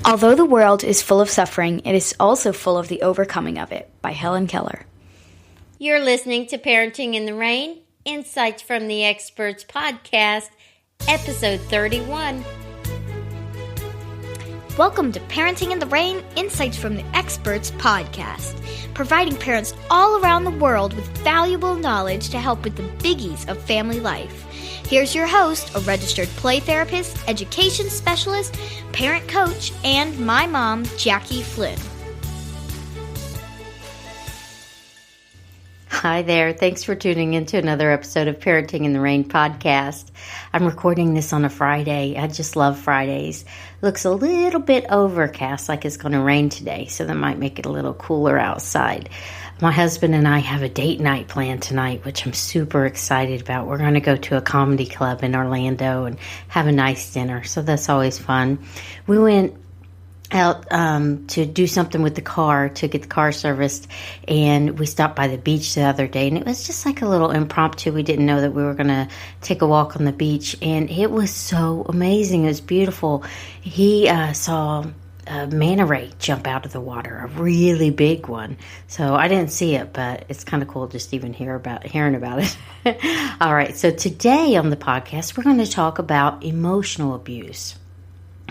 Although the world is full of suffering, it is also full of the overcoming of it, by Helen Keller. You're listening to Parenting in the Rain, Insights from the Experts podcast, episode 31. Welcome to Parenting in the Rain, Insights from the Experts podcast, providing parents all around the world with valuable knowledge to help with the biggies of family life. Here's your host, a registered play therapist, education specialist, parent coach, and my mom, Jackie Flynn. Hi there. Thanks for tuning in to another episode of Parenting in the Rain podcast. I'm recording this on a Friday. I just love Fridays. Looks a little bit overcast, like it's going to rain today, so that might make it a little cooler outside. My husband and I have a date night planned tonight, which I'm super excited about. We're going to go to a comedy club in Orlando and have a nice dinner, so that's always fun. We went out to do something with the car, to get the car serviced, and we stopped by the beach the other day, and it was just like a little impromptu. We didn't know that we were going to take a walk on the beach, and it was so amazing. It was beautiful. He saw a manta ray jump out of the water, a really big one. So I didn't see it, but it's kind of cool just even hearing about it. All right, so today on the podcast, we're going to talk about emotional abuse.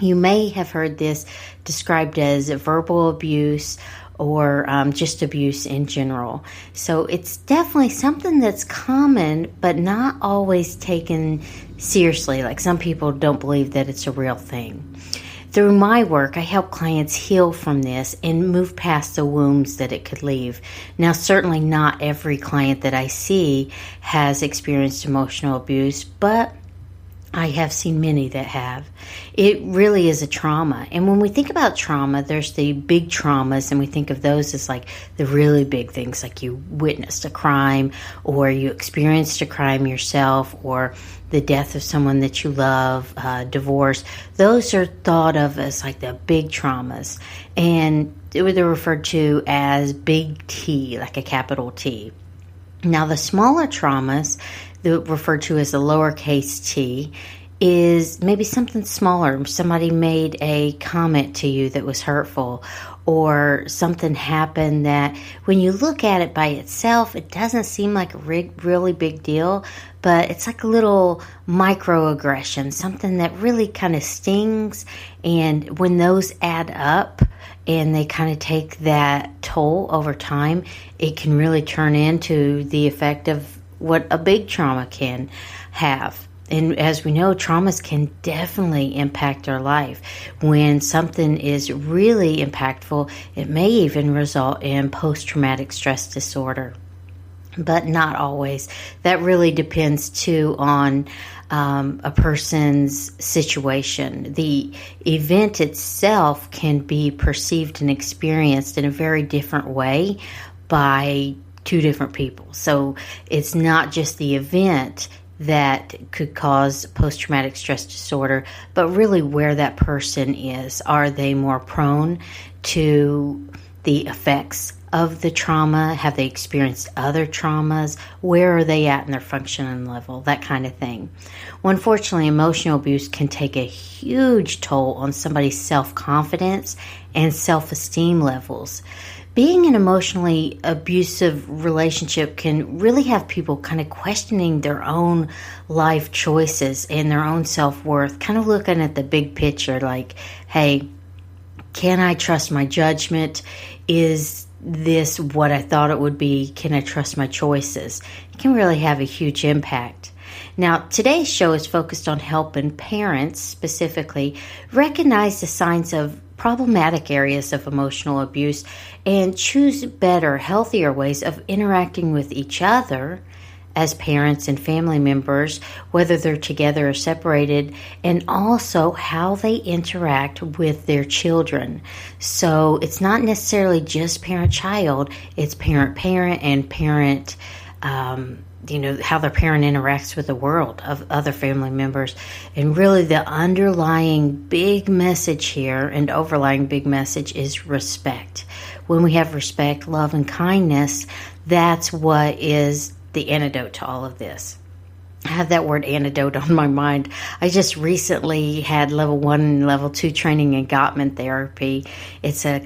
You may have heard this described as verbal abuse or just abuse in general. So it's definitely something that's common, but not always taken seriously. Like some people don't believe that it's a real thing. Through my work, I help clients heal from this and move past the wounds that it could leave. Now, certainly not every client that I see has experienced emotional abuse, but I have seen many that have. It really is a trauma. And when we think about trauma, there's the big traumas, and we think of those as like the really big things, like you witnessed a crime or you experienced a crime yourself, or the death of someone that you love, divorce. Those are thought of as like the big traumas. And they're referred to as big T, like a capital T. Now, the smaller traumas, referred to as the lowercase t, is maybe something smaller. Somebody made a comment to you that was hurtful, or something happened that when you look at it by itself, it doesn't seem like a really big deal, but it's like a little microaggression, something that really kind of stings. And when those add up and they kind of take that toll over time, it can really turn into the effect of what a big trauma can have. And as we know, traumas can definitely impact our life. When something is really impactful, it may even result in post-traumatic stress disorder. But not always. That really depends, too, on a person's situation. The event itself can be perceived and experienced in a very different way by two different people. So it's not just the event that could cause post-traumatic stress disorder, but really where that person is. Are they more prone to the effects of the trauma? Have they experienced other traumas? Where are they at in their functioning level? That kind of thing. Well, unfortunately, emotional abuse can take a huge toll on somebody's self-confidence and self-esteem levels. Being in an emotionally abusive relationship can really have people kind of questioning their own life choices and their own self-worth, kind of looking at the big picture like, hey, can I trust my judgment? Is this what I thought it would be? Can I trust my choices? It can really have a huge impact. Now, today's show is focused on helping parents specifically recognize the signs of problematic areas of emotional abuse and choose better, healthier ways of interacting with each other as parents and family members, whether they're together or separated, and also how they interact with their children. So it's not necessarily just parent-child, it's parent-parent and parent, how their parent interacts with the world of other family members. And really the underlying big message here and overlying big message is respect. When we have respect, love, and kindness, that's what is the antidote to all of this. I have that word antidote on my mind. I just recently had level 1 and level 2 training in Gottman therapy. It's a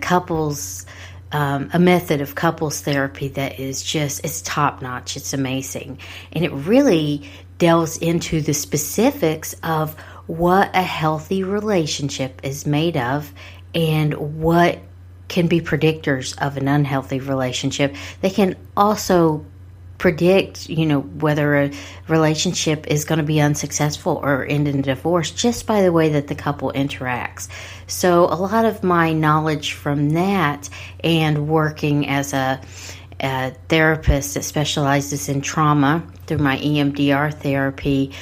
method of couples therapy that is it's top notch. It's amazing. And it really delves into the specifics of what a healthy relationship is made of and what can be predictors of an unhealthy relationship. They can also predict, whether a relationship is going to be unsuccessful or end in divorce just by the way that the couple interacts. So a lot of my knowledge from that and working as a therapist that specializes in trauma through my EMDR therapy,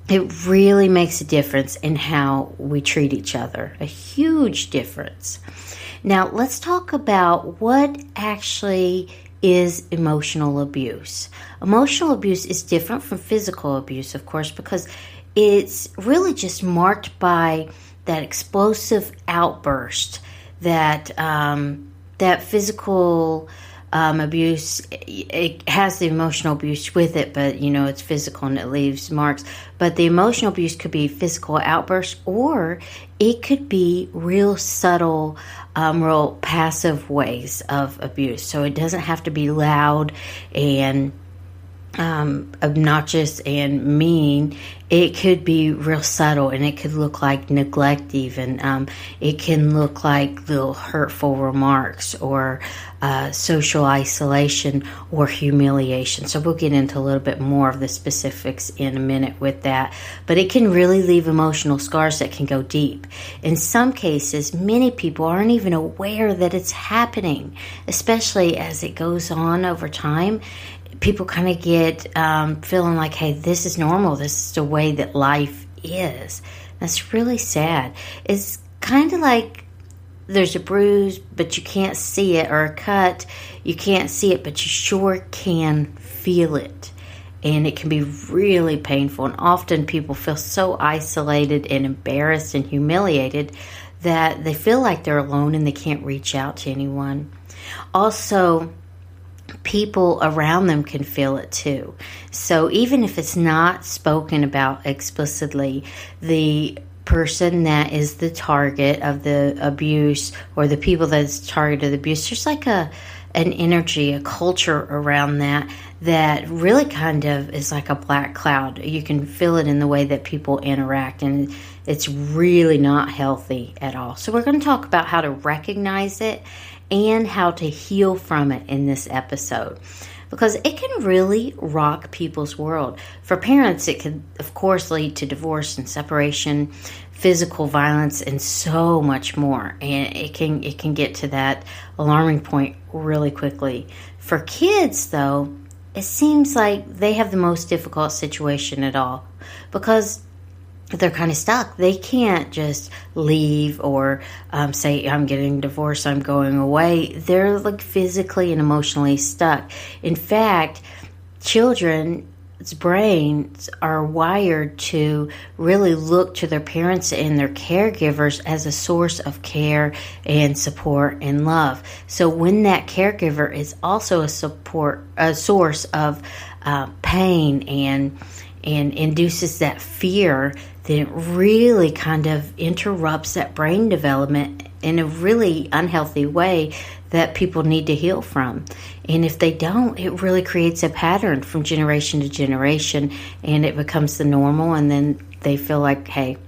it really makes a difference in how we treat each other, a huge difference. Now, let's talk about what actually is emotional abuse. Emotional abuse is different from physical abuse, of course, because it's really just marked by that explosive outburst that physical abuse, it has the emotional abuse with it, but it's physical and it leaves marks. But the emotional abuse could be physical outbursts, or it could be real subtle, real passive ways of abuse. So it doesn't have to be loud and obnoxious and mean. It could be real subtle, and it could look like neglect even. It can look like little hurtful remarks or social isolation or humiliation. So we'll get into a little bit more of the specifics in a minute with that. But it can really leave emotional scars that can go deep. In some cases, many people aren't even aware that it's happening, especially as it goes on over time. People kind of get feeling like, hey, this is normal. This is the way that life is. That's really sad. It's kind of like there's a bruise, but you can't see it, or a cut, you can't see it, but you sure can feel it. And it can be really painful. And often people feel so isolated and embarrassed and humiliated that they feel like they're alone and they can't reach out to anyone. Also, people around them can feel it too. So even if it's not spoken about explicitly, the person that is the target of the abuse, or the people that's target of the abuse, there's like an energy, a culture around that really kind of is like a black cloud. You can feel it in the way that people interact, and it's really not healthy at all. So we're going to talk about how to recognize it and how to heal from it in this episode, because it can really rock people's world. For parents, it can, of course, lead to divorce and separation, physical violence, and so much more. And it can get to that alarming point really quickly. For kids, though, it seems like they have the most difficult situation at all, because they're kind of stuck. They can't just leave or say, I'm getting divorced, I'm going away. They're like physically and emotionally stuck. In fact, children's brains are wired to really look to their parents and their caregivers as a source of care and support and love. So when that caregiver is also a source of pain and induces that fear, then it really kind of interrupts that brain development in a really unhealthy way that people need to heal from. And if they don't, it really creates a pattern from generation to generation, and it becomes the normal, and then they feel like, hey,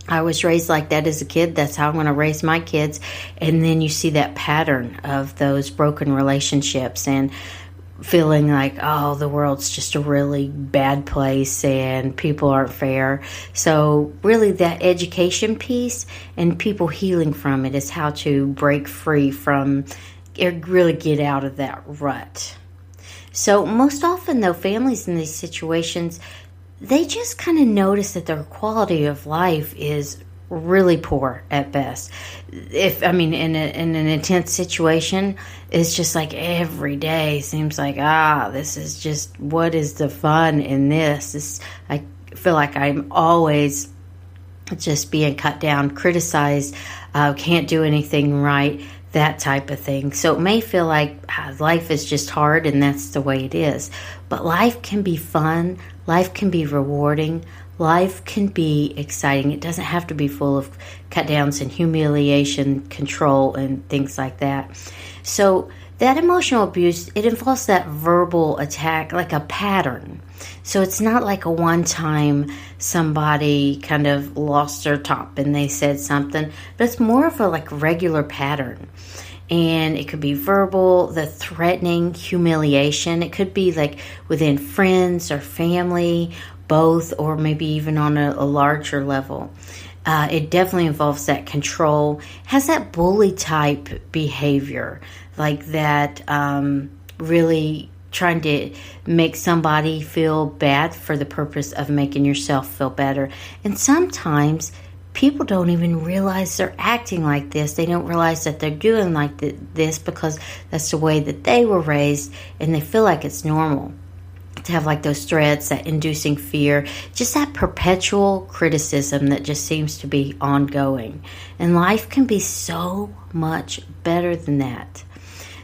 I was raised like that as a kid, that's how I'm going to raise my kids. And then you see that pattern of those broken relationships and feeling like, oh, the world's just a really bad place and people aren't fair. So really that education piece and people healing from it is how to break free from, or really get out of that rut. So most often, though, families in these situations, they just kind of notice that their quality of life is really poor at best. In an intense situation, it's just like every day seems like, this is just, what is the fun in this? I feel like I'm always just being cut down, criticized, can't do anything right. that type of thing. So it may feel like life is just hard and that's the way it is. But life can be fun. Life can be rewarding. Life can be exciting. It doesn't have to be full of cut downs and humiliation, control, and things like that. So that emotional abuse, it involves that verbal attack, like a pattern. So it's not like a one-time somebody kind of lost their top and they said something, but it's more of a like regular pattern. And it could be verbal, the threatening, humiliation. It could be like within friends or family, both, or maybe even on a larger level. It definitely involves that control, has that bully type behavior, like that really trying to make somebody feel bad for the purpose of making yourself feel better. And sometimes people don't even realize they're acting like this. They don't realize that they're doing like this because that's the way that they were raised, and they feel like it's normal to have like those threats, that inducing fear, just that perpetual criticism that just seems to be ongoing. And life can be so much better than that.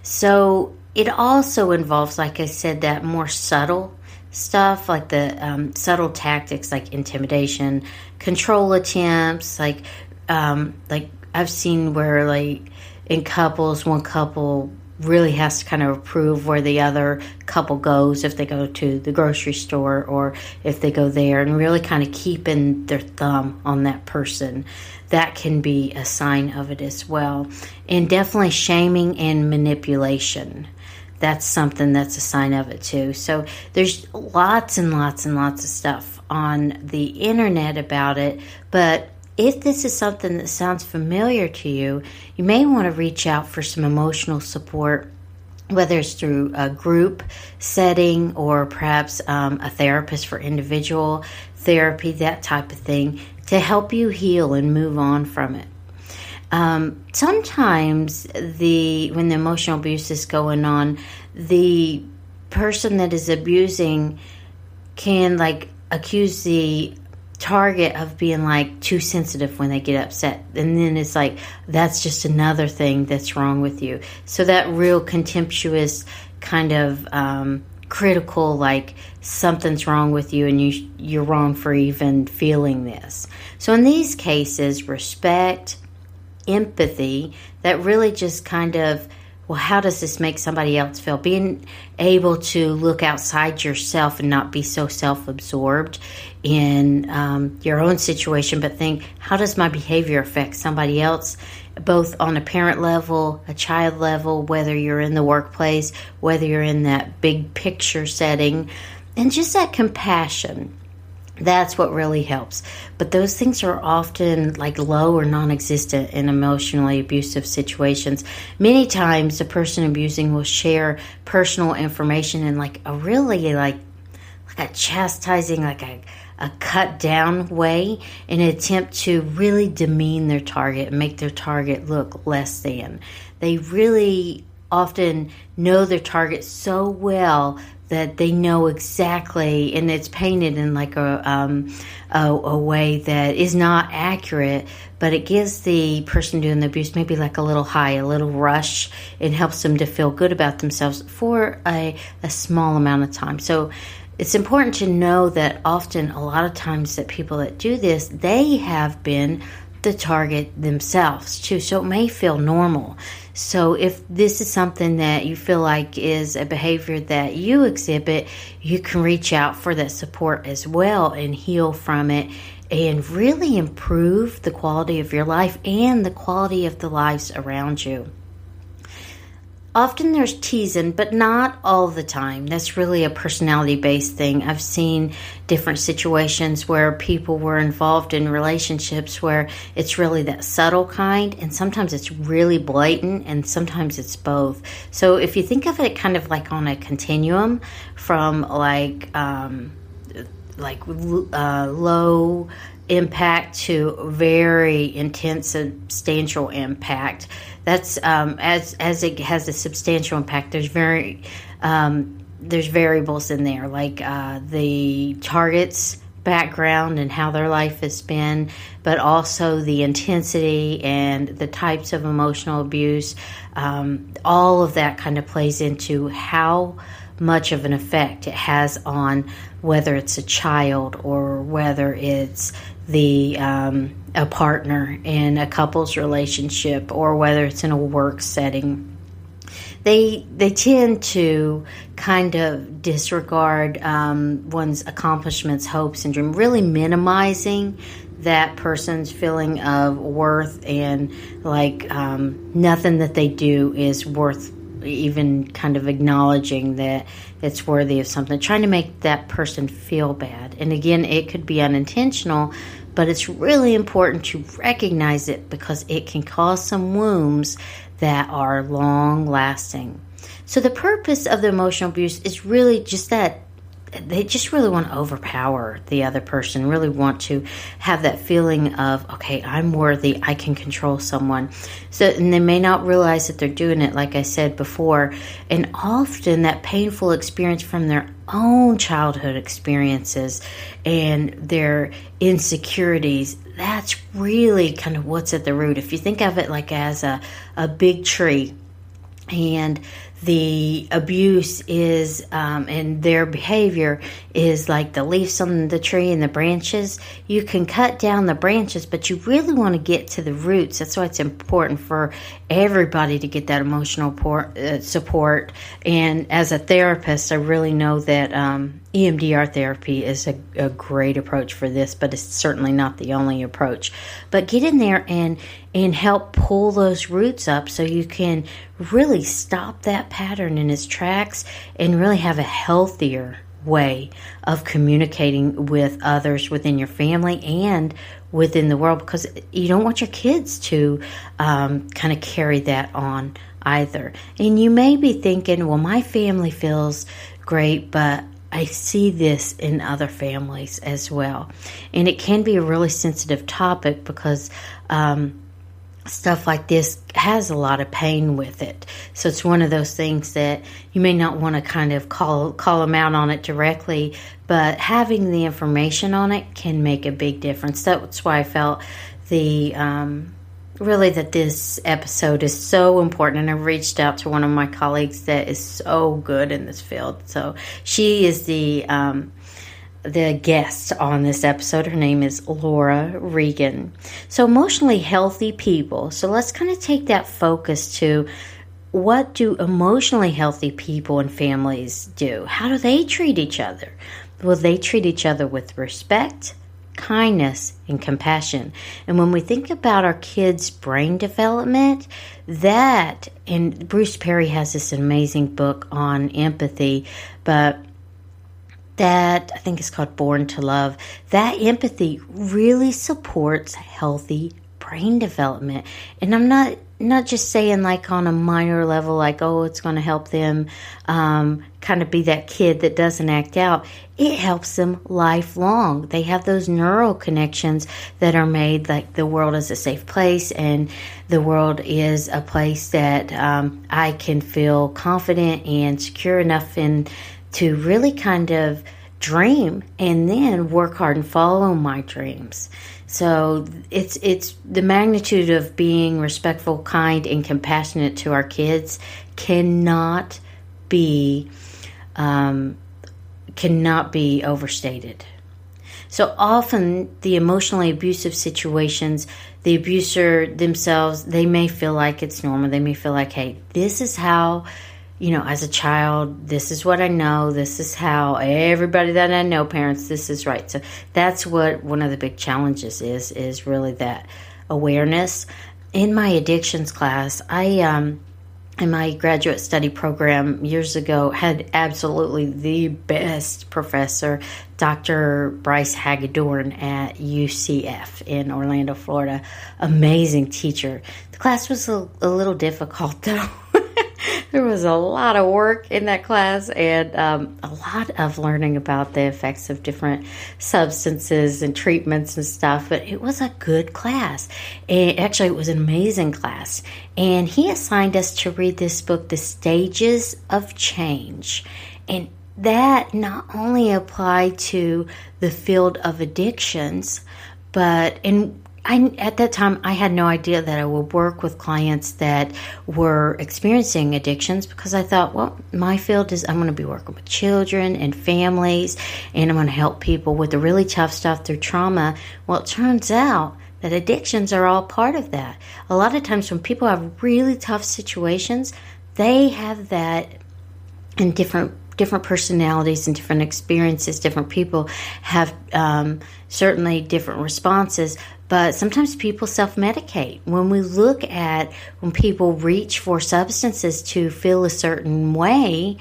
So it also involves, like I said, that more subtle stuff, like the subtle tactics like intimidation, control attempts, like I've seen where like in couples, one couple really has to kind of approve where the other couple goes, if they go to the grocery store or if they go there, and really kind of keeping their thumb on that person. That can be a sign of it as well. And definitely shaming and manipulation. That's something that's a sign of it too. So there's lots and lots and lots of stuff on the internet about it, but if this is something that sounds familiar to you, you may want to reach out for some emotional support, whether it's through a group setting or perhaps a therapist for individual therapy, that type of thing, to help you heal and move on from it. Sometimes when the emotional abuse is going on, the person that is abusing can like accuse the target of being like too sensitive when they get upset, and then it's like that's just another thing that's wrong with you. So that real contemptuous kind of critical, like something's wrong with you and you're wrong for even feeling this. So in these cases, respect, empathy, that really just kind of, well, how does this make somebody else feel? Being able to look outside yourself and not be so self-absorbed in your own situation, but think, how does my behavior affect somebody else, both on a parent level, a child level, whether you're in the workplace, whether you're in that big picture setting, and just that compassion. That's what really helps. But those things are often like low or non-existent in emotionally abusive situations. Many times the person abusing will share personal information in like a really like a chastising, like a cut down way, in an attempt to really demean their target and make their target look less than. They really often know their target so well that they know exactly, and it's painted in like a way that is not accurate, but it gives the person doing the abuse maybe like a little high, a little rush. It helps them to feel good about themselves for a small amount of time. So it's important to know that often, a lot of times that people that do this, they have been the target themselves too, so it may feel normal. So if this is something that you feel like is a behavior that you exhibit, you can reach out for that support as well and heal from it and really improve the quality of your life and the quality of the lives around you. Often there's teasing, but not all the time. That's really a personality-based thing. I've seen different situations where people were involved in relationships where it's really that subtle kind, and sometimes it's really blatant, and sometimes it's both. So if you think of it kind of like on a continuum from low impact to very intense, substantial impact. That's as it has a substantial impact. There's variables in there, like the target's background and how their life has been, but also the intensity and the types of emotional abuse. All of that kind of plays into how much of an effect it has on whether it's a child or whether it's a partner in a couple's relationship or whether it's in a work setting. They tend to kind of disregard one's accomplishments, hopes, and dreams, really minimizing that person's feeling of worth and like nothing that they do is worth even kind of acknowledging that it's worthy of something, trying to make that person feel bad. And again, it could be unintentional, but it's really important to recognize it because it can cause some wounds that are long lasting. So the purpose of the emotional abuse is really just that they just really want to overpower the other person, really want to have that feeling of, okay, I'm worthy, I can control someone. So, and they may not realize that they're doing it, like I said before, and often that painful experience from their own childhood experiences and their insecurities, that's really kind of what's at the root. If you think of it like as a big tree, and the abuse is, and their behavior is like the leaves on the tree and the branches. You can cut down the branches, but you really want to get to the roots. That's why it's important for everybody to get that emotional support. And as a therapist, I really know that EMDR therapy is a great approach for this, but it's certainly not the only approach. But get in there and help pull those roots up so you can really stop that pattern in its tracks and really have a healthier way of communicating with others within your family and within the world, because you don't want your kids to kind of carry that on either. And you may be thinking, well, my family feels great, but I see this in other families as well. And it can be a really sensitive topic because stuff like this has a lot of pain with it. So it's one of those things that you may not want to kind of call them out on it directly, but having the information on it can make a big difference. That's why I felt really that this episode is so important, and I've reached out to one of my colleagues that is so good in this field. So she is the guest on this episode. Her name is Laura Reagan. So emotionally healthy people. So let's kind of take that focus to what do emotionally healthy people and families do? How do they treat each other? Well, they treat each other with respect, kindness, and compassion. And when we think about our kids' brain development, and Bruce Perry has this amazing book on empathy, but that I think is called Born to Love. That empathy really supports healthy brain development. And I'm not just saying like on a minor level, like, oh, it's going to help them kind of be that kid that doesn't act out. It helps them lifelong. They have those neural connections that are made, like the world is a safe place and the world is a place that I can feel confident and secure enough in to really kind of dream and then work hard and follow my dreams. So it's the magnitude of being respectful, kind, and compassionate to our kids cannot be overstated. So often the emotionally abusive situations, the abuser themselves, they may feel like it's normal. They may feel like, hey, this is how, as a child, this is what I know. This is how everybody that I know, parents, this is right. So that's what one of the big challenges is really that awareness. In my addictions class, I, in my graduate study program years ago, had absolutely the best professor, Dr. Bryce Hagedorn at UCF in Orlando, Florida. Amazing teacher. The class was a little difficult, though. There was a lot of work in that class and a lot of learning about the effects of different substances and treatments and stuff, but it was a good class. And actually, it was an amazing class. And he assigned us to read this book, The Stages of Change. And that not only applied to the field of addictions, but at that time, I had no idea that I would work with clients that were experiencing addictions, because I thought, well, my field is I'm going to be working with children and families, and I'm going to help people with the really tough stuff through trauma. Well, it turns out that addictions are all part of that. A lot of times when people have really tough situations, they have that in different personalities and different experiences. Different people have certainly different responses, but sometimes people self-medicate. When we look at when people reach for substances to feel a certain way,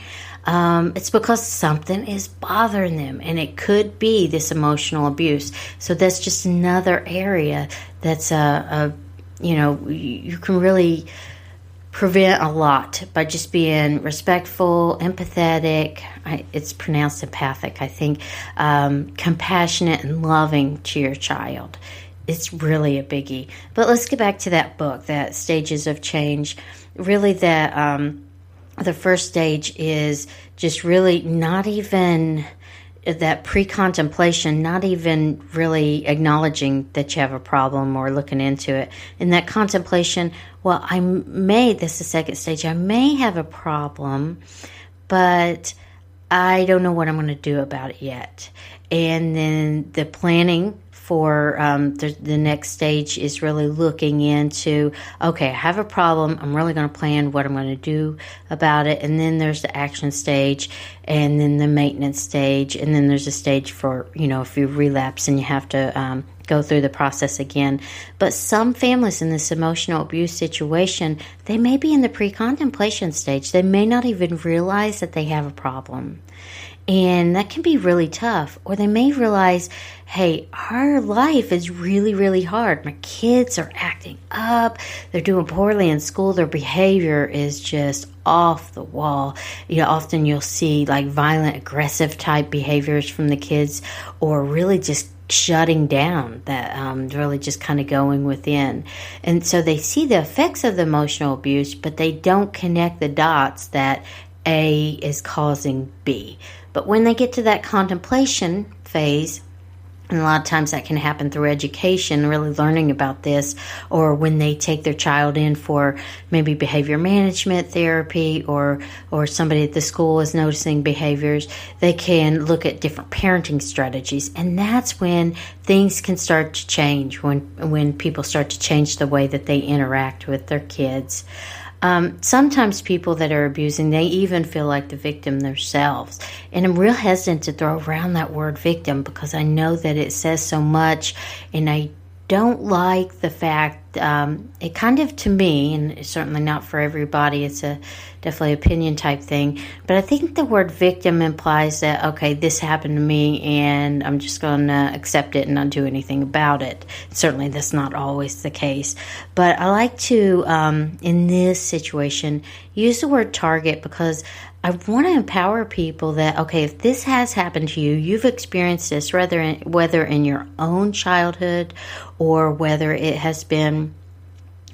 it's because something is bothering them, and it could be this emotional abuse. So that's just another area that's you can really prevent a lot by just being respectful, empathetic. It's pronounced empathic, I think. Compassionate and loving to your child. It's really a biggie. But let's get back to that book, that Stages of Change. Really, the first stage is just really not even that pre-contemplation, not even really acknowledging that you have a problem or looking into it. In that contemplation, well, this is the second stage, I may have a problem, but I don't know what I'm going to do about it yet. And then the planning for the next stage is really looking into, okay, I have a problem. I'm really going to plan what I'm going to do about it. And then there's the action stage, and then the maintenance stage, and then there's a stage for, if you relapse and you have to go through the process again. But some families in this emotional abuse situation, they may be in the pre-contemplation stage. They may not even realize that they have a problem. And that can be really tough. Or they may realize, hey, our life is really, really hard. My kids are acting up. They're doing poorly in school. Their behavior is just off the wall. Often you'll see like violent, aggressive type behaviors from the kids, or really just shutting down, that really just kind of going within. And so they see the effects of the emotional abuse, but they don't connect the dots that A is causing B. But when they get to that contemplation phase, and a lot of times that can happen through education, really learning about this, or when they take their child in for maybe behavior management therapy, or somebody at the school is noticing behaviors, they can look at different parenting strategies. And that's when things can start to change, when people start to change the way that they interact with their kids. Sometimes people that are abusing, they even feel like the victim themselves. And I'm real hesitant to throw around that word victim, because I know that it says so much, and I don't like the fact, it kind of, to me, and it's certainly not for everybody, it's a definitely opinion type thing, but I think the word victim implies that, okay, this happened to me and I'm just going to accept it and not do anything about it. Certainly that's not always the case, but I like to, in this situation, use the word target, because I want to empower people that, okay, if this has happened to you, you've experienced this, whether in your own childhood or whether it has been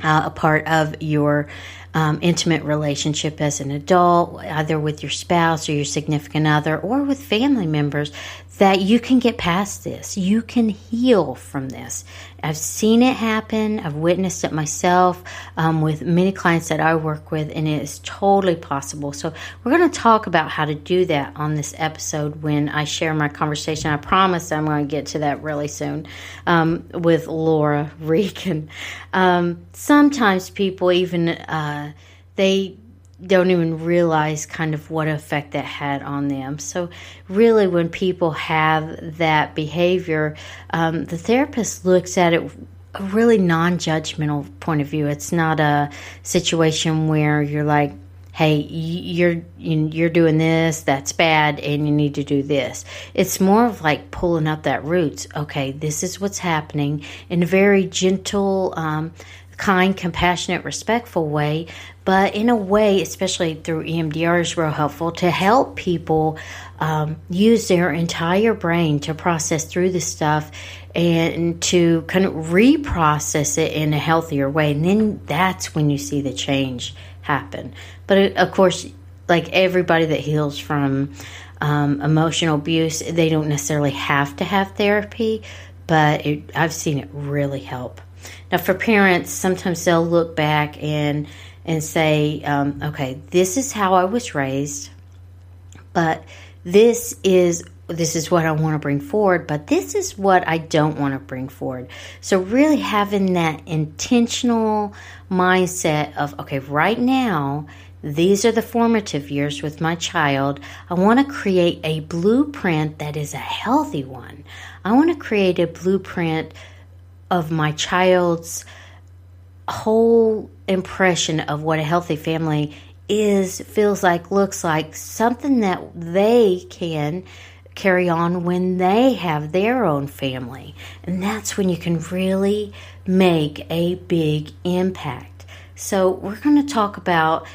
a part of your intimate relationship as an adult, either with your spouse or your significant other or with family members, that you can get past this. You can heal from this. I've seen it happen. I've witnessed it myself with many clients that I work with, and it is totally possible. So we're going to talk about how to do that on this episode when I share my conversation. I promise I'm going to get to that really soon with Laura Reagan. Sometimes people even, they don't even realize kind of what effect that had on them. So really, when people have that behavior, the therapist looks at it a really non-judgmental point of view. It's not a situation where you're like, hey, you're doing this, that's bad, and you need to do this. It's more of like pulling up that roots. Okay, this is what's happening, in a very gentle, kind, compassionate, respectful way, but in a way, especially through EMDR, is real helpful to help people use their entire brain to process through this stuff and to kind of reprocess it in a healthier way. And then that's when you see the change happen. But of course, like everybody that heals from emotional abuse, they don't necessarily have to have therapy, but I've seen it really help. Now, for parents, sometimes they'll look back and say, okay, this is how I was raised, but this is what I want to bring forward, but this is what I don't want to bring forward. So really having that intentional mindset of, okay, right now, these are the formative years with my child. I want to create a blueprint that is a healthy one. I want to create a blueprint of my child's whole impression of what a healthy family is, feels like, looks like, something that they can carry on when they have their own family. And that's when you can really make a big impact. So we're going to talk about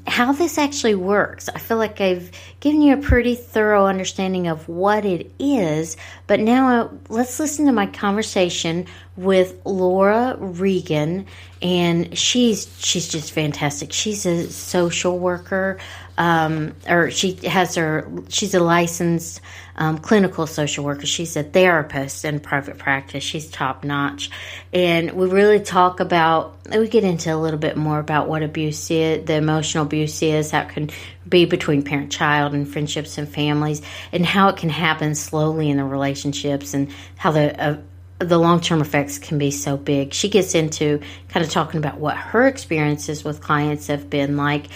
how this actually works. I feel like I've given you a pretty thorough understanding of what it is, but now let's listen to my conversation with Laura Reagan, and she's just fantastic. She's a social worker, she's a licensed clinical social worker. She's a therapist in private practice. She's top notch. And we really we get into a little bit more about what abuse is, the emotional abuse is, how it can be between parent-child and friendships and families, and how it can happen slowly in the relationships, and how the long-term effects can be so big. She gets into kind of talking about what her experiences with clients have been like,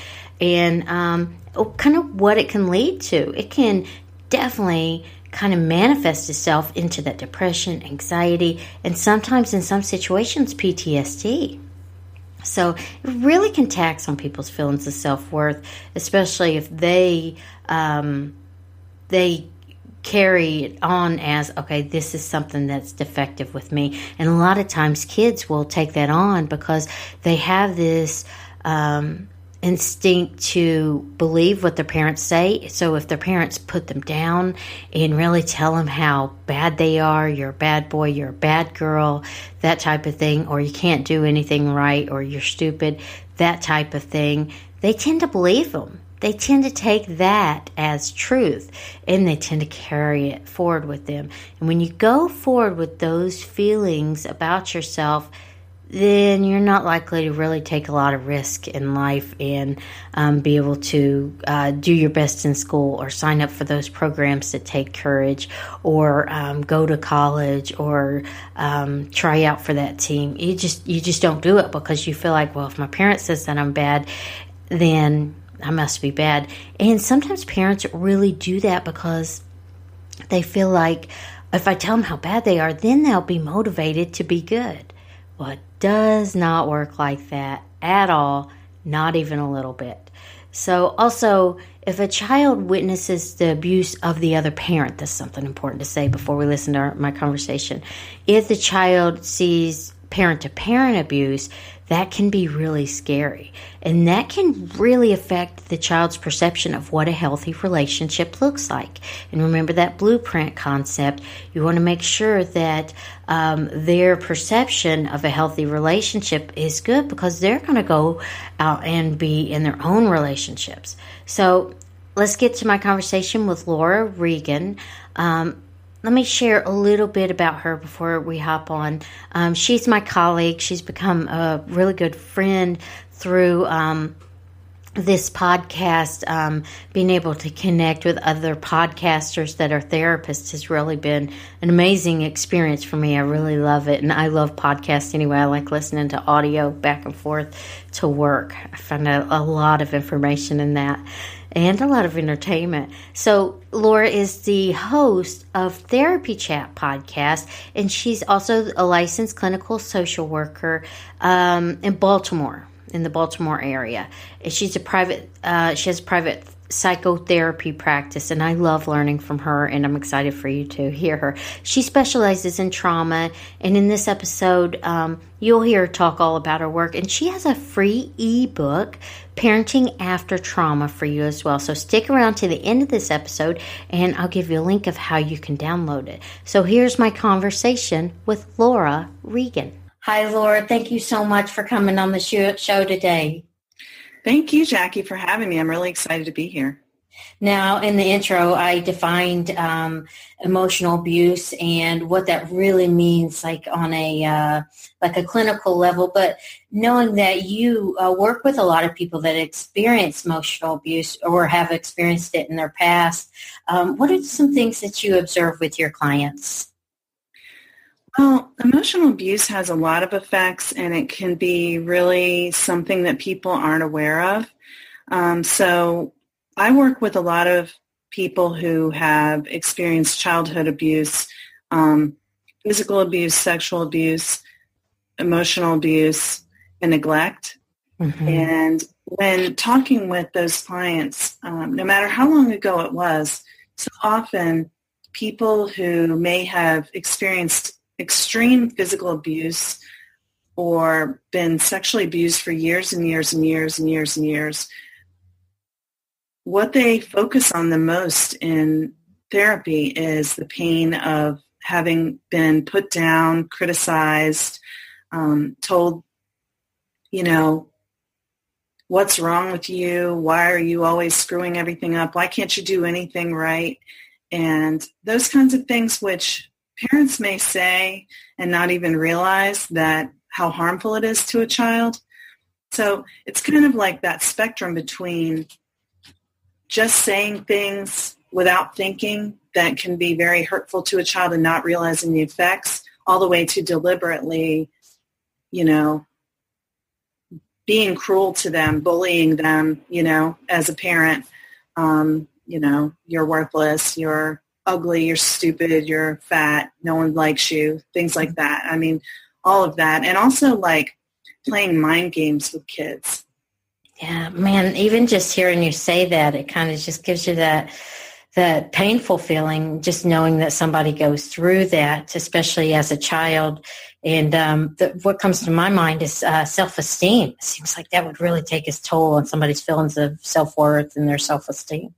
and kind of what it can lead to. It can definitely kind of manifest itself into that depression, anxiety, and sometimes in some situations, PTSD. So it really can tax on people's feelings of self-worth, especially if they carry it on as, okay, this is something that's defective with me. And a lot of times kids will take that on because they have this instinct to believe what their parents say. So if their parents put them down and really tell them how bad they are, you're a bad boy, you're a bad girl, that type of thing, or you can't do anything right, or you're stupid, that type of thing, they tend to believe them. They tend to take that as truth, and they tend to carry it forward with them. And when you go forward with those feelings about yourself, then you're not likely to really take a lot of risk in life and be able to do your best in school, or sign up for those programs that take courage, or go to college, or try out for that team. You just don't do it because you feel like, well, if my parent says that I'm bad, then I must be bad. And sometimes parents really do that because they feel like if I tell them how bad they are, then they'll be motivated to be good. Well, it does not work like that at all, not even a little bit. So also, if a child witnesses the abuse of the other parent, that's something important to say before we listen to my conversation. If the child sees parent-to-parent abuse, that can be really scary. And that can really affect the child's perception of what a healthy relationship looks like. And remember that blueprint concept. You want to make sure that their perception of a healthy relationship is good, because they're going to go out and be in their own relationships. So let's get to my conversation with Laura Reagan. Let me share a little bit about her before we hop on. She's my colleague. She's become a really good friend through this podcast. Being able to connect with other podcasters that are therapists has really been an amazing experience for me. I really love it, and I love podcasts anyway. I like listening to audio back and forth to work. I find a lot of information in that, and a lot of entertainment. So Laura is the host of Therapy Chat podcast, and she's also a licensed clinical social worker in Baltimore, in the Baltimore area. She's she has a private psychotherapy practice, and I love learning from her, and I'm excited for you to hear her. She specializes in trauma, and in this episode, you'll hear her talk all about her work, and she has a free ebook, Parenting After Trauma, for you as well. So stick around to the end of this episode, and I'll give you a link of how you can download it. So here's my conversation with Laura Reagan. Hi, Laura. Thank you so much for coming on the show today. Thank you, Jackie, for having me. I'm really excited to be here. Now, in the intro, I defined emotional abuse and what that really means, like on a clinical level. But knowing that you work with a lot of people that experience emotional abuse or have experienced it in their past, what are some things that you observe with your clients? Well, emotional abuse has a lot of effects, and it can be really something that people aren't aware of. So I work with a lot of people who have experienced childhood abuse, physical abuse, sexual abuse, emotional abuse, and neglect. Mm-hmm. And when talking with those clients, no matter how long ago it was, so often people who may have experienced extreme physical abuse or been sexually abused for years and years and years and years and years, what they focus on the most in therapy is the pain of having been put down, criticized, told, what's wrong with you? Why are you always screwing everything up? Why can't you do anything right? And those kinds of things which parents may say and not even realize that how harmful it is to a child. So it's kind of like that spectrum between just saying things without thinking that can be very hurtful to a child and not realizing the effects, all the way to deliberately, being cruel to them, bullying them, as a parent, you're worthless, you're ugly, you're stupid, you're fat, no one likes you, things like that. I mean, all of that. And also like playing mind games with kids. Yeah, man, even just hearing you say that, it kind of just gives you that painful feeling, just knowing that somebody goes through that, especially as a child. And what comes to my mind is self-esteem. It seems like that would really take its toll on somebody's feelings of self-worth and their self-esteem.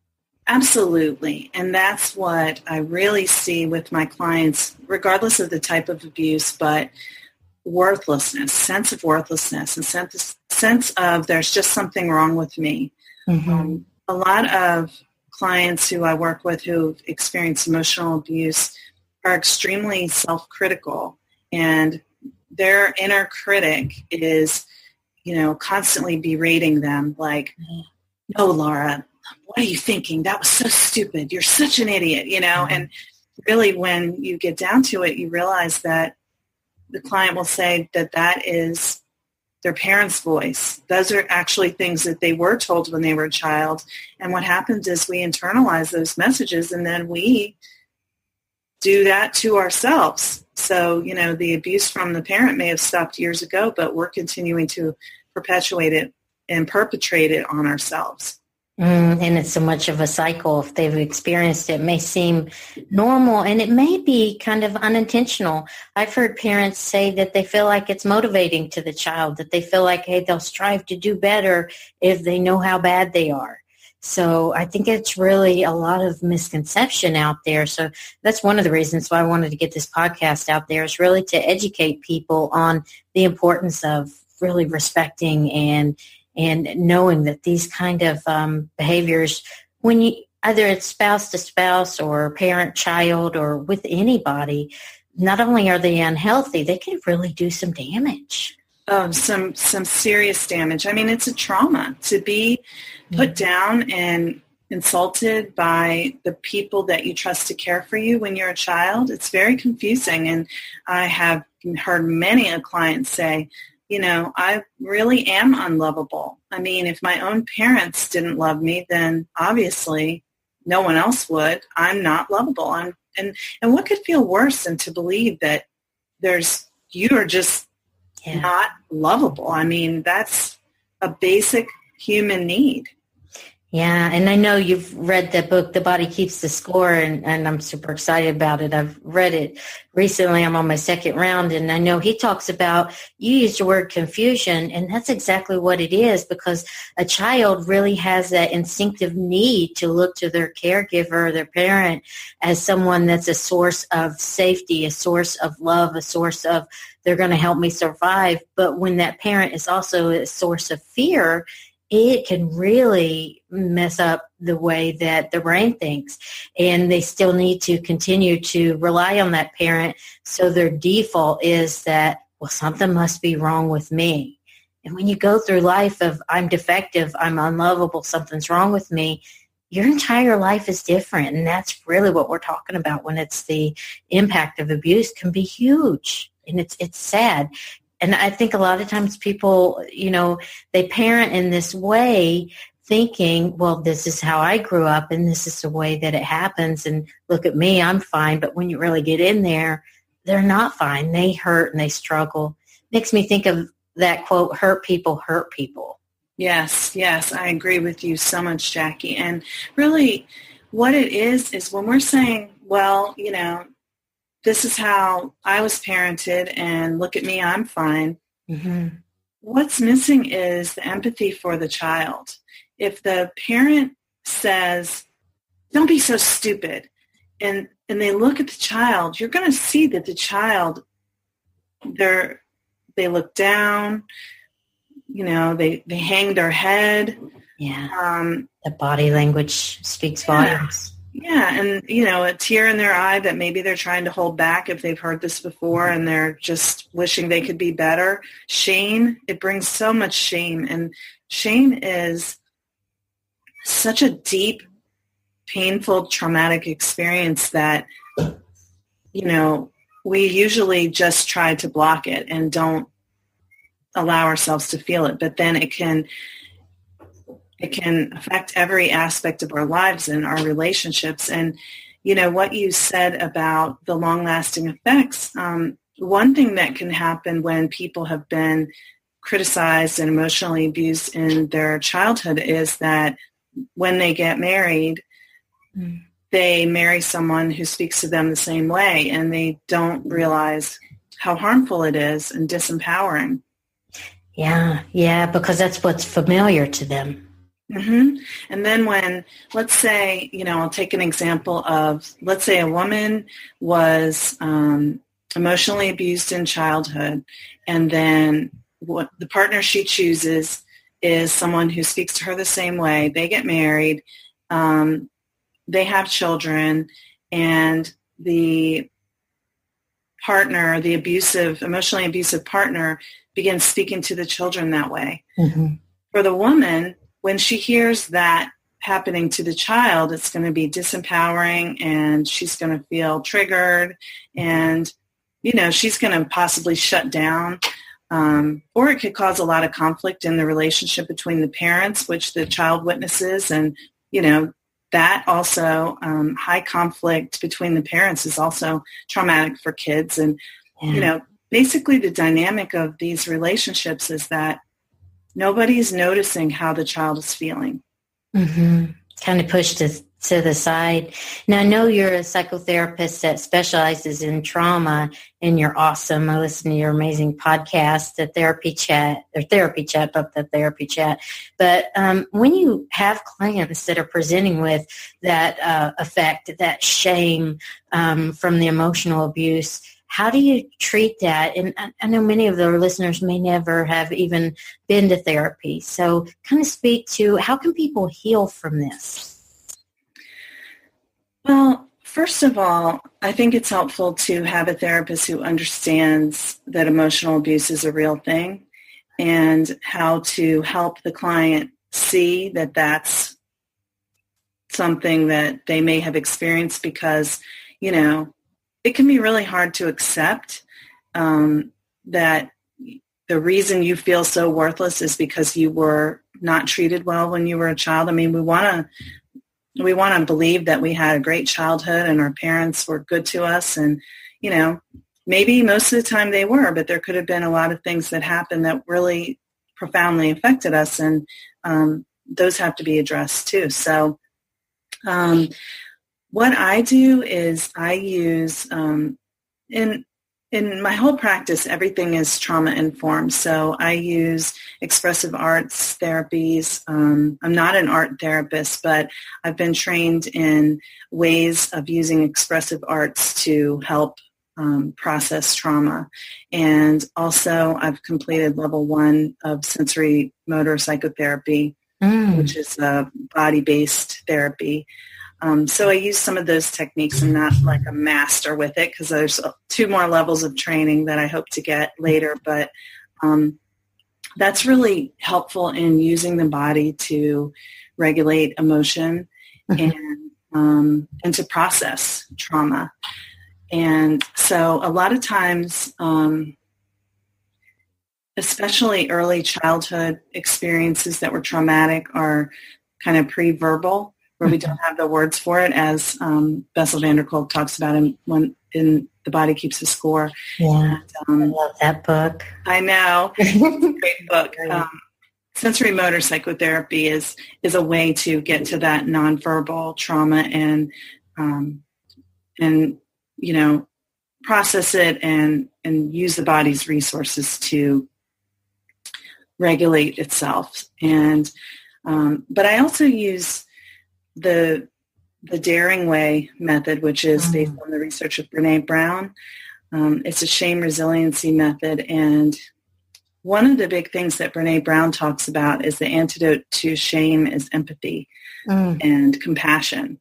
Absolutely. And that's what I really see with my clients, regardless of the type of abuse, but worthlessness, sense of worthlessness, and sense of there's just something wrong with me. Mm-hmm. A lot of clients who I work with who've experienced emotional abuse are extremely self-critical, and their inner critic is, constantly berating them like, no, Laura, what are you thinking? That was so stupid. You're such an idiot, Mm-hmm. And really when you get down to it, you realize that the client will say that is their parents' voice. Those are actually things that they were told when they were a child. And what happens is we internalize those messages, and then we do that to ourselves. So, the abuse from the parent may have stopped years ago, but we're continuing to perpetuate it and perpetrate it on ourselves. And it's so much of a cycle. If they've experienced it, it may seem normal, and it may be kind of unintentional. I've heard parents say that they feel like it's motivating to the child, that they feel like, hey, they'll strive to do better if they know how bad they are. So I think it's really a lot of misconception out there. So that's one of the reasons why I wanted to get this podcast out there, is really to educate people on the importance of really respecting and knowing that these kind of behaviors, when you either it's spouse to spouse or parent child or with anybody, not only are they unhealthy, they can really do some damage. Oh, some serious damage. I mean, it's a trauma to be put down and insulted by the people that you trust to care for you when you're a child. It's very confusing, and I have heard many a client say, I really am unlovable. I mean, if my own parents didn't love me, then obviously no one else would. I'm not lovable. And what could feel worse than to believe that you are just not lovable? I mean, that's a basic human need. Yeah, and I know you've read the book, The Body Keeps the Score, and I'm super excited about it. I've read it recently. I'm on my second round, and I know he talks about, you used the word confusion, and that's exactly what it is, because a child really has that instinctive need to look to their caregiver, their parent, as someone that's a source of safety, a source of love, a source of, they're going to help me survive. But when that parent is also a source of fear, it can really mess up the way that the brain thinks. And they still need to continue to rely on that parent. So their default is that, well, something must be wrong with me. And when you go through life of I'm defective, I'm unlovable, something's wrong with me, your entire life is different. And that's really what we're talking about when it's the impact of abuse can be huge. And it's sad. And I think a lot of times people, they parent in this way thinking, well, this is how I grew up and this is the way that it happens. And look at me, I'm fine. But when you really get in there, they're not fine. They hurt and they struggle. Makes me think of that quote, hurt people hurt people. Yes, I agree with you so much, Jackie. And really what it is when we're saying, well, this is how I was parented and look at me, I'm fine. Mm-hmm. What's missing is the empathy for the child. If the parent says, don't be so stupid, and they look at the child, you're going to see that the child, they look down, they hang their head. Yeah. The body language speaks volumes. Yeah, and, a tear in their eye that maybe they're trying to hold back if they've heard this before and they're just wishing they could be better. Shame, it brings so much shame. And shame is such a deep, painful, traumatic experience that, we usually just try to block it and don't allow ourselves to feel it. But then it can affect every aspect of our lives and our relationships. And, what you said about the long-lasting effects, one thing that can happen when people have been criticized and emotionally abused in their childhood is that when they get married, they marry someone who speaks to them the same way, and they don't realize how harmful it is and disempowering. Yeah, because that's what's familiar to them. Mm-hmm. And then when, let's say, I'll take an example of, let's say a woman was emotionally abused in childhood, and then what the partner she chooses is someone who speaks to her the same way. They get married, they have children, and the partner, the emotionally abusive partner, begins speaking to the children that way. Mm-hmm. For the woman, when she hears that happening to the child, it's going to be disempowering, and she's going to feel triggered, and, she's going to possibly shut down, or it could cause a lot of conflict in the relationship between the parents, which the child witnesses. And, that also, high conflict between the parents is also traumatic for kids. And, basically the dynamic of these relationships is that nobody's noticing how the child is feeling. Mm-hmm. Kind of pushed to the side. Now, I know you're a psychotherapist that specializes in trauma, and you're awesome. I listen to your amazing podcast, the Therapy Chat. But when you have clients that are presenting with that effect, that shame from the emotional abuse, how do you treat that? And I know many of the listeners may never have even been to therapy. So kind of speak to how can people heal from this? Well, first of all, I think it's helpful to have a therapist who understands that emotional abuse is a real thing and how to help the client see that that's something that they may have experienced, because, it can be really hard to accept that the reason you feel so worthless is because you were not treated well when you were a child. I mean, we want to believe that we had a great childhood and our parents were good to us, and maybe most of the time they were, but there could have been a lot of things that happened that really profoundly affected us, and those have to be addressed too. So what I do is I use, in my whole practice, everything is trauma informed. So I use expressive arts therapies. I'm not an art therapist, but I've been trained in ways of using expressive arts to help process trauma. And also I've completed level 1 of sensory motor psychotherapy, which is a body-based therapy. So I use some of those techniques. I'm not like a master with it because there's 2 more levels of training that I hope to get later. But that's really helpful in using the body to regulate emotion and to process trauma. And so a lot of times, especially early childhood experiences that were traumatic are kind of pre-verbal, where we don't have the words for it, as Bessel van der Kolk talks about in The Body Keeps the Score. Yeah, And, I love that book. I know. It's a great book. Sensory motor psychotherapy is a way to get to that nonverbal trauma and process it and use the body's resources to regulate itself. And but I also use the Daring Way method, which is based on the research of Brene Brown. It's a shame resiliency method, and one of the big things that Brene Brown talks about is the antidote to shame is empathy and compassion.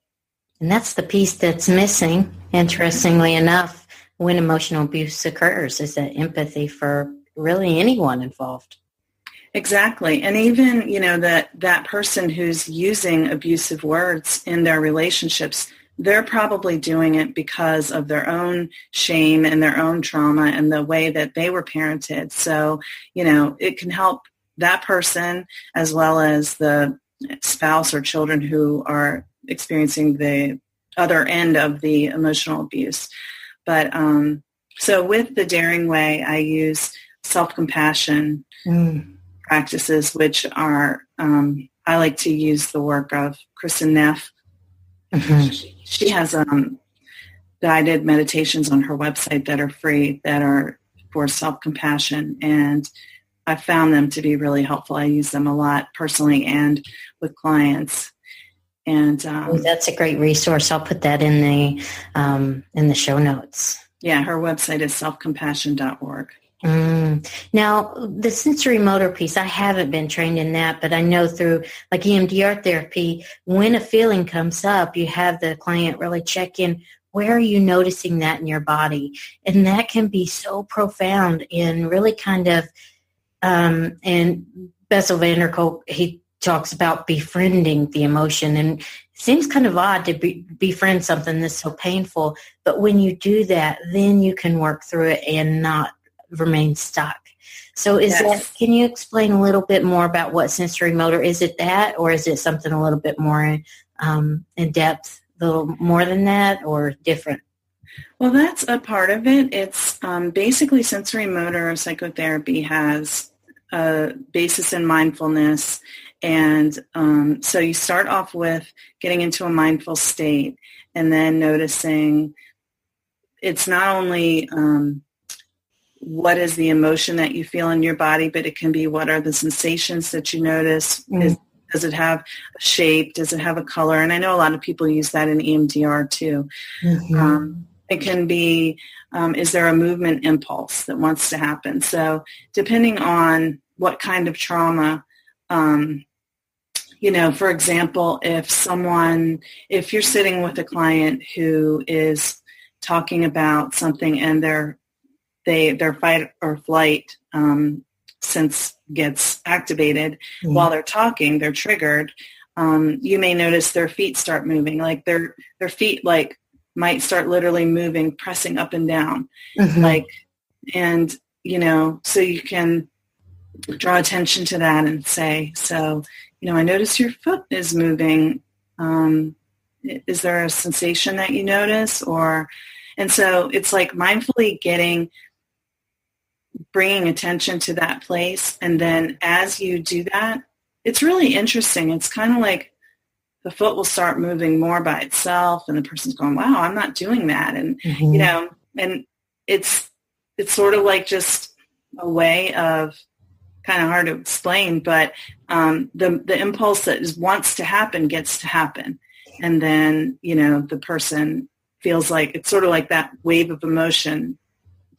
And that's the piece that's missing, interestingly enough, when emotional abuse occurs, is that empathy for really anyone involved. Exactly. And even, that person who's using abusive words in their relationships, they're probably doing it because of their own shame and their own trauma and the way that they were parented. So, it can help that person as well as the spouse or children who are experiencing the other end of the emotional abuse. But so with the Daring Way, I use self-compassion practices, which are, I like to use the work of Kristen Neff. She has guided meditations on her website that are free, that are for self-compassion, and I found them to be really helpful. I use them a lot personally and with clients. And that's a great resource. I'll put that in the show notes. Yeah, her website is selfcompassion.org. Now, the sensory motor piece, I haven't been trained in that, but I know through like EMDR therapy, when a feeling comes up, you have the client really check in, where are you noticing that in your body? And that can be so profound in really kind of, and Bessel van der Kolk, he talks about befriending the emotion, and it seems kind of odd to befriend something that's so painful, but when you do that, then you can work through it and not remain stuck. So can you explain a little bit more about what sensory motor, is it that, or is it something a little bit more in depth, a little more than that, or different? Well, that's a part of it. It's basically sensory motor psychotherapy has a basis in mindfulness. And so you start off with getting into a mindful state and then noticing it's not only what is the emotion that you feel in your body, but it can be what are the sensations that you notice. Does it have a shape? Does it have a color? And I know a lot of people use that in EMDR too. It can be, is there a movement impulse that wants to happen? So depending on what kind of trauma, for example, if you're sitting with a client who is talking about something and their fight or flight sense gets activated while they're talking, they're triggered, you may notice their feet start moving, like their feet might start literally moving, pressing up and down, so you can draw attention to that and say, I notice your foot is moving. Is there a sensation that you notice? And so it's like mindfully bringing attention to that place. And then as you do that, it's really interesting. It's kind of like the foot will start moving more by itself and the person's going, wow, I'm not doing that. And, and it's sort of like just a way of, kind of hard to explain, but the impulse that wants to happen gets to happen. And then, the person feels like it's sort of like that wave of emotion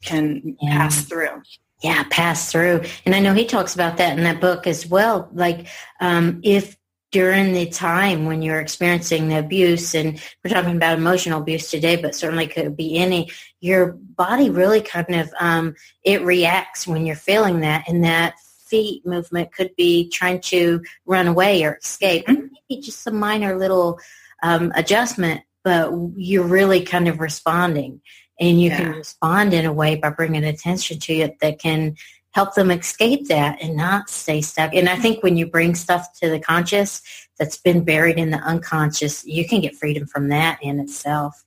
can pass through. Yeah, pass through. And I know he talks about that in that book as well. Like if during the time when you're experiencing the abuse, and we're talking about emotional abuse today, but certainly could be any, your body really kind of, it reacts when you're feeling that, and that feet movement could be trying to run away or escape. Mm-hmm. Maybe just a minor little adjustment, but you're really kind of responding. And you can respond in a way by bringing attention to it that can help them escape that and not stay stuck. And I think when you bring stuff to the conscious that's been buried in the unconscious, you can get freedom from that in itself.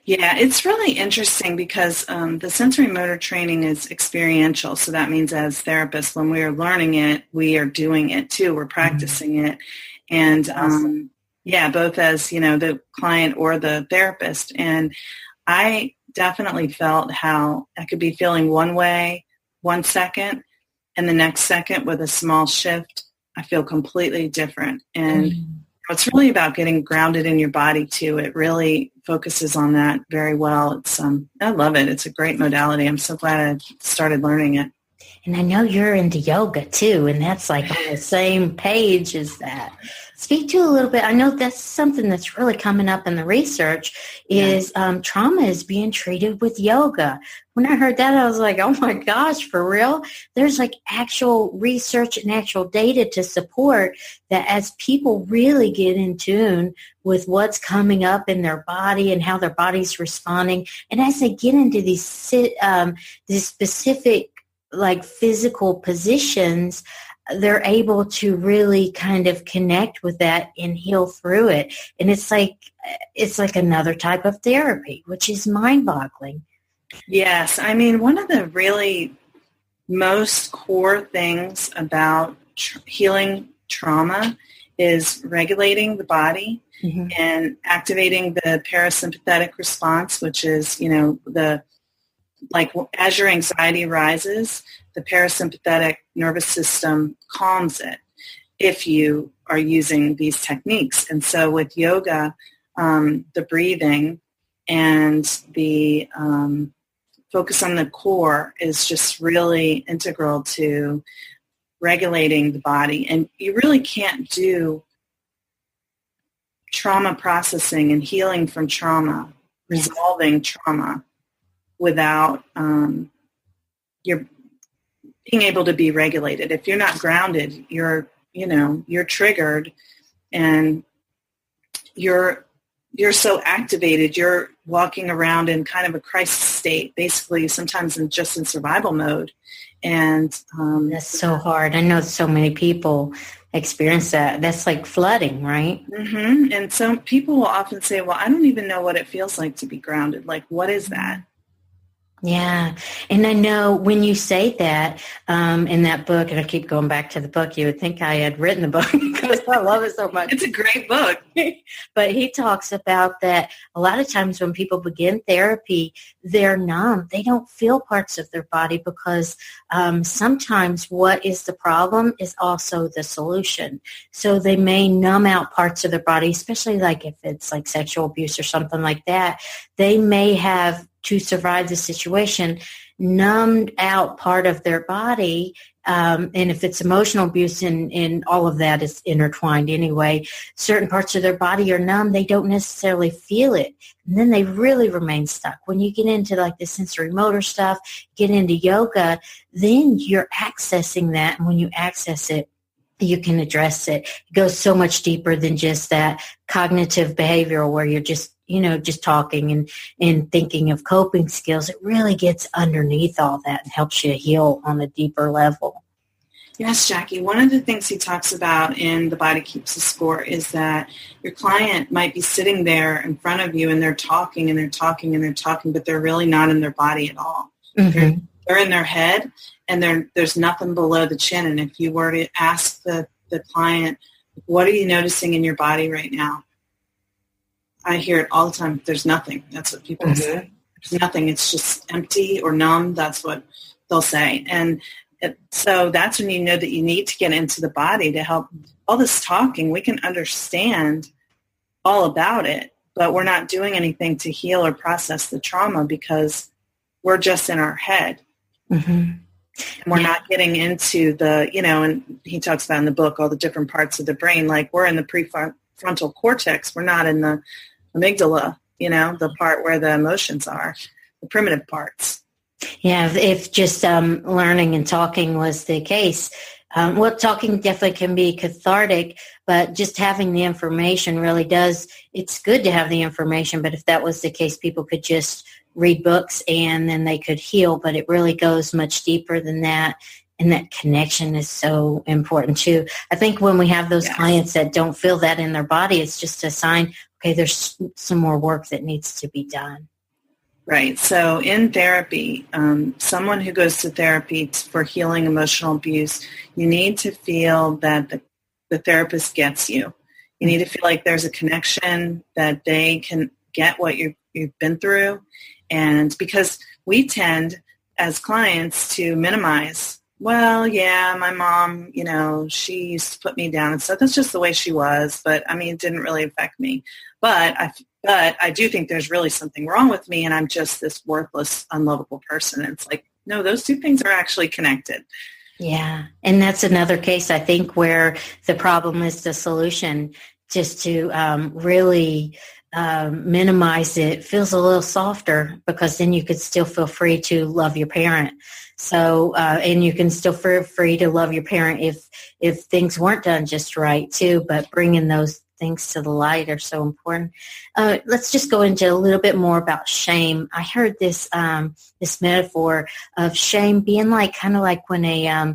Yeah, it's really interesting because the sensory motor training is experiential. So that means as therapists, when we are learning it, we are doing it too. We're practicing it. And both as, the client or the therapist. And I definitely felt how I could be feeling one way 1 second, and the next second with a small shift, I feel completely different. And it's really about getting grounded in your body too. It really focuses on that very well. It's I love it. It's a great modality. I'm so glad I started learning it. And I know you're into yoga too, and that's like on the same page as that. Speak to a little bit. I know that's something that's really coming up in the research is trauma is being treated with yoga. When I heard that, I was like, oh my gosh, for real? There's like actual research and actual data to support that as people really get in tune with what's coming up in their body and how their body's responding, and as they get into these specific like physical positions, they're able to really kind of connect with that and heal through it. And it's like another type of therapy, which is mind-boggling. Yes. I mean, one of the really most core things about healing trauma is regulating the body and activating the parasympathetic response, which is, as your anxiety rises, the parasympathetic nervous system calms it if you are using these techniques. And so with yoga, the breathing and the focus on the core is just really integral to regulating the body. And you really can't do trauma processing and healing from trauma, resolving trauma, without your being able to be regulated. If you're not grounded, you're triggered, and you're so activated. You're walking around in kind of a crisis state, basically sometimes in survival mode. And that's so hard. I know so many people experience that. That's like flooding, right? Mm-hmm. And so people will often say, well, I don't even know what it feels like to be grounded. Like, what is that? Yeah. And I know when you say that in that book, and I keep going back to the book, you would think I had written the book because I love it so much. It's a great book. But he talks about that a lot of times when people begin therapy, they're numb. They don't feel parts of their body because sometimes what is the problem is also the solution. So they may numb out parts of their body, especially like if it's like sexual abuse or something like that. They may have, to survive the situation, numbed out part of their body. And if it's emotional abuse and all of that is intertwined anyway, certain parts of their body are numb. They don't necessarily feel it. And then they really remain stuck. When you get into like the sensory motor stuff, get into yoga, then you're accessing that. And when you access it, you can address it. It goes so much deeper than just that cognitive behavioral where you're just talking and thinking of coping skills. It really gets underneath all that and helps you heal on a deeper level. Yes, Jackie. One of the things he talks about in The Body Keeps the Score is that your client might be sitting there in front of you and they're talking and they're talking and they're talking, but they're really not in their body at all. Mm-hmm. They're in their head and there's nothing below the chin. And if you were to ask the client, what are you noticing in your body right now? I hear it all the time. There's nothing. That's what people say. There's nothing. It's just empty or numb. That's what they'll say. And so that's when you know that you need to get into the body to help. All this talking, we can understand all about it, but we're not doing anything to heal or process the trauma because we're just in our head. Mm-hmm. And we're not getting into the, and he talks about in the book all the different parts of the brain. Like we're in the prefrontal cortex. We're not in the amygdala, the part where the emotions are, the primitive parts. Yeah, if just learning and talking was the case, talking definitely can be cathartic, but just having the information really does. It's good to have the information, but if that was the case, people could just read books and then they could heal, but it really goes much deeper than that. And that connection is so important too. I think when we have those clients that don't feel that in their body, it's just a sign, okay, there's some more work that needs to be done. Right. So in therapy, someone who goes to therapy for healing emotional abuse, you need to feel that the therapist gets you. You need to feel like there's a connection, that they can get what you've been through. And because we tend as clients to minimize, well, yeah, my mom, she used to put me down and stuff. That's just the way she was. But it didn't really affect me. But I do think there's really something wrong with me, and I'm just this worthless, unlovable person. And it's like, no, those two things are actually connected. Yeah. And that's another case, I think, where the problem is the solution. Just to really minimize it feels a little softer, because then you could still feel free to love your parent. So, and you can still feel free to love your parent if things weren't done just right too, but bringing those things to the light are so important. Let's just go into a little bit more about shame. I heard this metaphor of shame being kind of like when a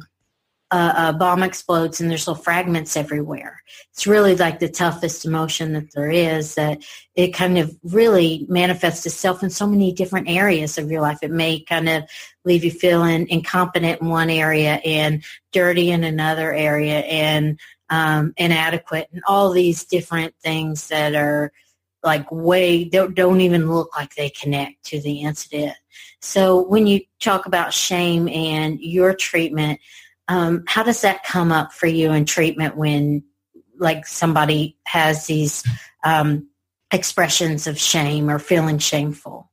bomb explodes and there's little fragments everywhere. It's really like the toughest emotion that there is, that it kind of really manifests itself in so many different areas of your life. It may kind of leave you feeling incompetent in one area and dirty in another area and inadequate, and all these different things that are like don't even look like they connect to the incident. So when you talk about shame and your treatment, how does that come up for you in treatment when somebody has these expressions of shame or feeling shameful?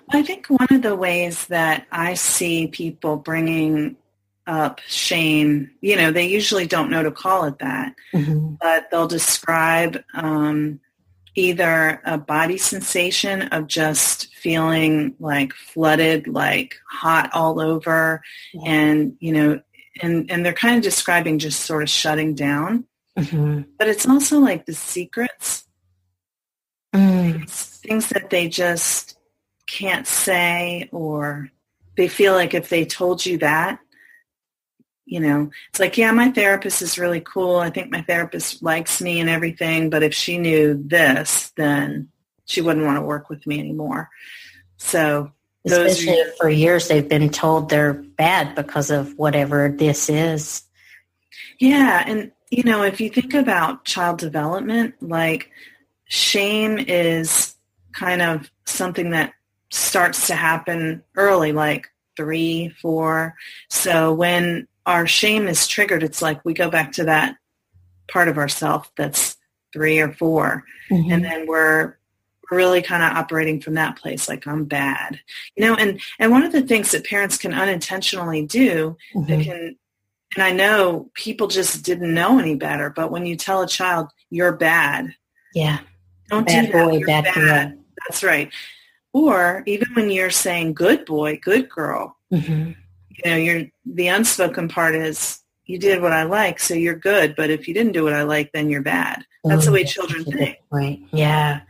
Well, I think one of the ways that I see people bringing up shame, they usually don't know to call it that, but they'll describe either a body sensation of just feeling flooded, hot all over, and and they're kind of describing just sort of shutting down. But it's also the secrets, things that they just can't say, or they feel like if they told you that, it's like, yeah, my therapist is really cool. I think my therapist likes me and everything, but if she knew this, then she wouldn't want to work with me anymore. So especially for years they've been told they're bad because of whatever this is. Yeah. And, if you think about child development, shame is kind of something that starts to happen early, 3, 4. So when our shame is triggered, it's like we go back to that part of ourself that's 3 or 4. And then we're really kind of operating from that place, I'm bad. And one of the things that parents can unintentionally do, they can, and I know people just didn't know any better, but when you tell a child you're bad, don't bad do that. Boy, You're bad girl. That's right. Or even when you're saying good boy, good girl, you're the unspoken part is you did what I like, so you're good. But if you didn't do what I like, then you're bad. That's the way children think. Right. Yeah.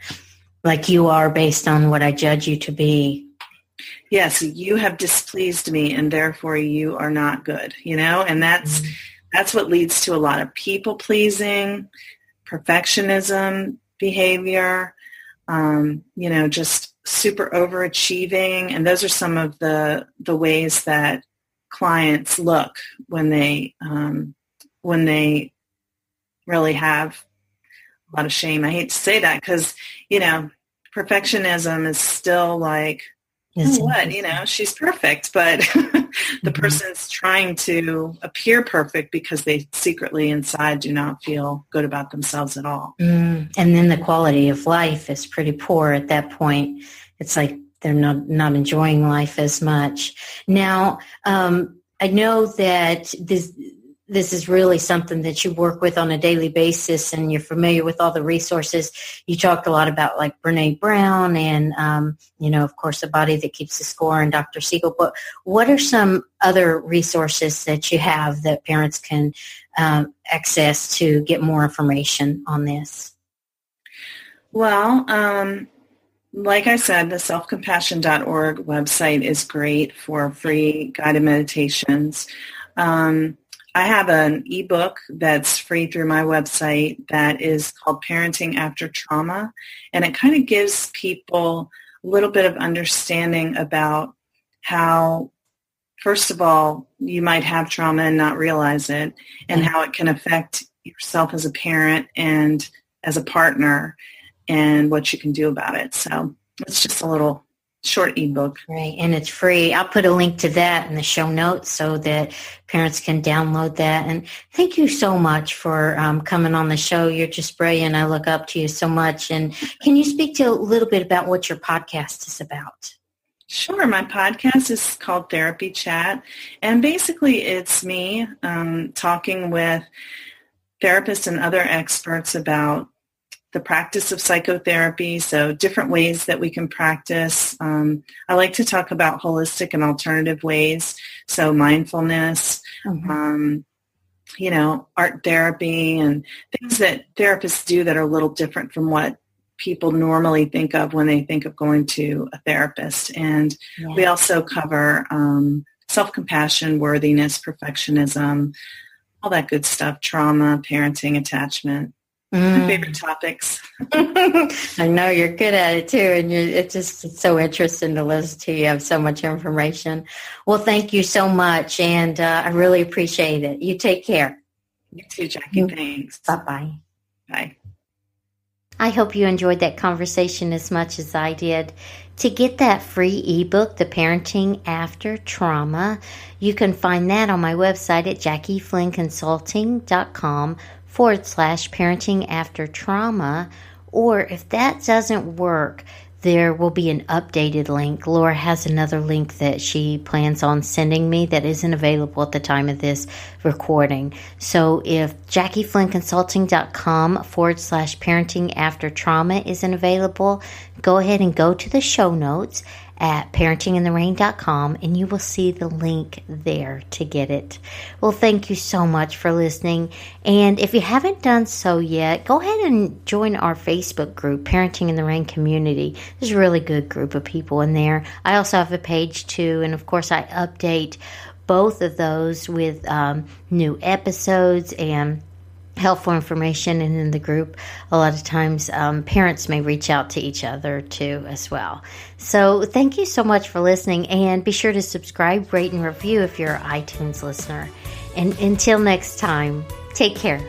Like you are based on what I judge you to be. Yes, you have displeased me, and therefore you are not good. And that's what leads to a lot of people pleasing, perfectionism behavior. Just super overachieving. And those are some of the ways that clients look when they really have a lot of shame. I hate to say that because, perfectionism is still what, she's perfect, but the person's trying to appear perfect because they secretly inside do not feel good about themselves at all. And then the quality of life is pretty poor at that point. It's like they're not enjoying life as much. Now, I know that this is really something that you work with on a daily basis, and you're familiar with all the resources. You talked a lot about like Brene Brown and, of course, The Body That Keeps the Score and Dr. Siegel. But what are some other resources that you have that parents can access to get more information on this? Well, like I said, the selfcompassion.org website is great for free guided meditations. I have an ebook that's free through my website that is called Parenting After Trauma, and it kind of gives people a little bit of understanding about how, first of all, you might have trauma and not realize it, and how it can affect yourself as a parent and as a partner, and what you can do about it. So it's just a little short ebook. Right, and it's free. I'll put a link to that in the show notes so that parents can download that. And thank you so much for coming on the show. You're just brilliant. I look up to you so much. And can you speak to a little bit about what your podcast is about? Sure. My podcast is called Therapy Chat. And basically it's me talking with therapists and other experts about the practice of psychotherapy, so different ways that we can practice. I like to talk about holistic and alternative ways, so mindfulness, art therapy, and things that therapists do that are a little different from what people normally think of when they think of going to a therapist. And we also cover self-compassion, worthiness, perfectionism, all that good stuff, trauma, parenting, attachment. My favorite topics. I know you're good at it too, and it's so interesting to listen to. You have so much information. Well, thank you so much, and I really appreciate it. You take care. You too, Jackie. Thanks. Bye-bye. Bye. I hope you enjoyed that conversation as much as I did. To get that free ebook, The Parenting After Trauma, you can find that on my website at JackieFlynnConsulting.com/parenting after trauma. Or if that doesn't work, there will be an updated link. Laura has another link that she plans on sending me that isn't available at the time of this recording. So if JackieFlynnConsulting.com/parenting after trauma isn't available, go ahead and go to the show notes at parentingintherain.com, and you will see the link there to get it. Well, thank you so much for listening. And if you haven't done so yet, go ahead and join our Facebook group, Parenting in the Rain Community. There's a really good group of people in there. I also have a page too, and of course I update both of those with new episodes and helpful information. And in the group, a lot of times parents may reach out to each other too as well. So thank you so much for listening, and be sure to subscribe, rate, and review if you're an iTunes listener. And until next time, take care.